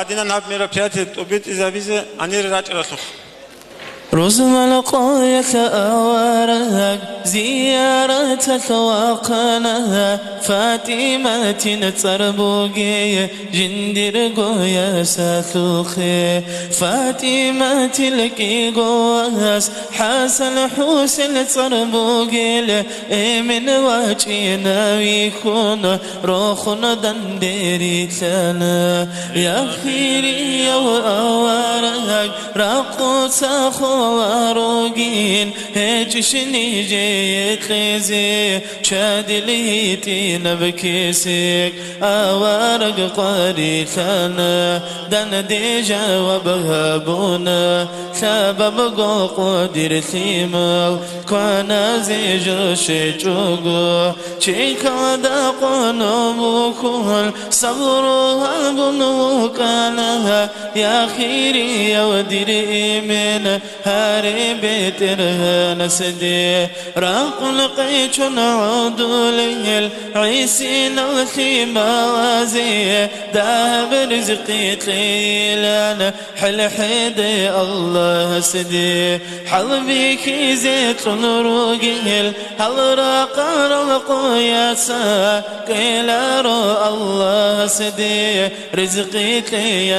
خدينا نهب ميرا بياتت وبيت إذا بيزة أنير راج رسخ رزمن قوية أوارك زيارتك وقنها فاطمة تربوغي جندر قوية ساثوخي فاطمة لكي قواس حسن حسن تربوغي من واجينا ويكون روخنا دندري ثانا يا خيري يا أوارك راقو تاخو واروقين هجشني جيت ليزي شاد ليتي نبكيسك أوارق قاري ثانا دان دي جاوب هابونا سبب قدر ثيمو كوانا زيجو شيجوغو شيكا داقونو بوكول صبروها بنوكانا يا خيري يا وديري من هاري بيترها نسدي راق لقيت نعود ليل عيسين وثيما وازي داب رزقي ليلان حل حيدي الله سدي حلبيك زيت روقيل هل راق القياسا كيلارو الله سدي رزقي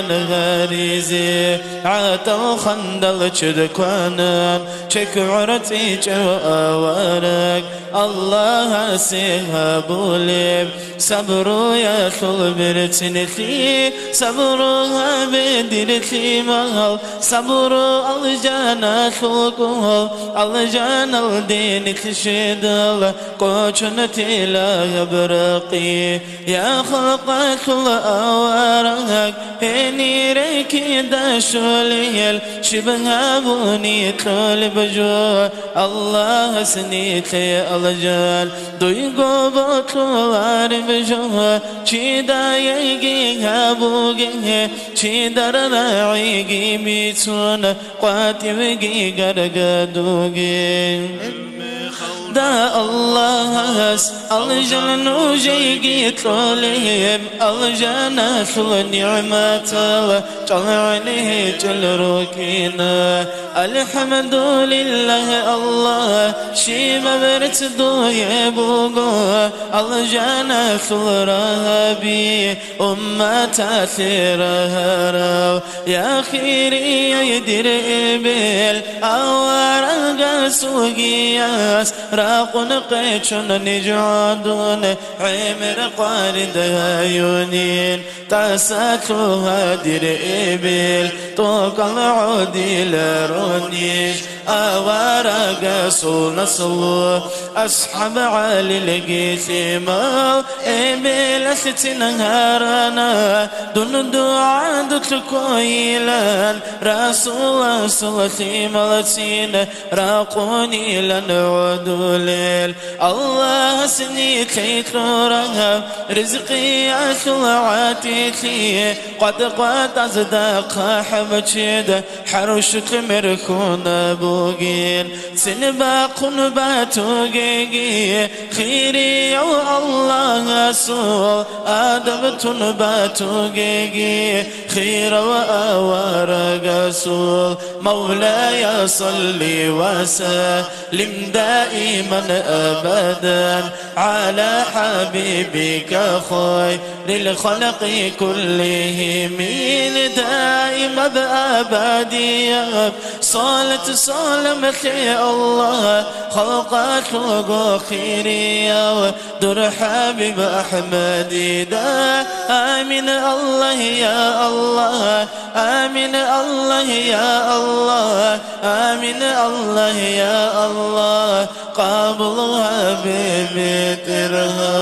لي غريزي عاتو خندل شدكوانان شك عرتي جو أوارك الله سيهابو لب صبرو يا ثل برتنثي صبروها بدرتي مهل صبرو الجانا ثلقه الجانا الدين تشدل قوشنتي لا يبرقي يا خلق كل أوارك هني ريكي داشولي شبه بوني طالب جو الله سنيتي الجال دويقو بطلوار بجو چيدا يجي هابوغي چيدر راعيجي بيتون قاتبجي غرغدوغي دا الله الجنة نوجي طالب الجنة ثل نعمة طلعني جل روكينا الحمد لله الله شيما برت دوي بوغو الجنة ثل رهبي تاثيرها راو يا خيري يدير إبل أوارق سوقياس راق نقيتشن نجعدون عمر قارد هايونين تاساتوها دير إبل طوق العودي لرونيش أوارق نصلو أصحاب علي لقيثيما إبل ستنهارنا دون دعاء دتلكويلان رسول صلتي ملتين راقوني لنعود ليل الله سني كيترها رزقي أخلعاتي قد أصدق حبتشد حرشت مركون بوغين سنباق باتوغيغي خيري يا الله سوء آدبت باتوغيغي خير وآوار قسول مولاي صلي وسلم دائما أبدا على حبيبك خير للخلق كلهم دائما بأبدي صالت صالمتي الله خلقات خيريا در حبيب أحمد دا آمين الله يا الله آمين الله يا الله آمين الله يا الله قابلها بمترها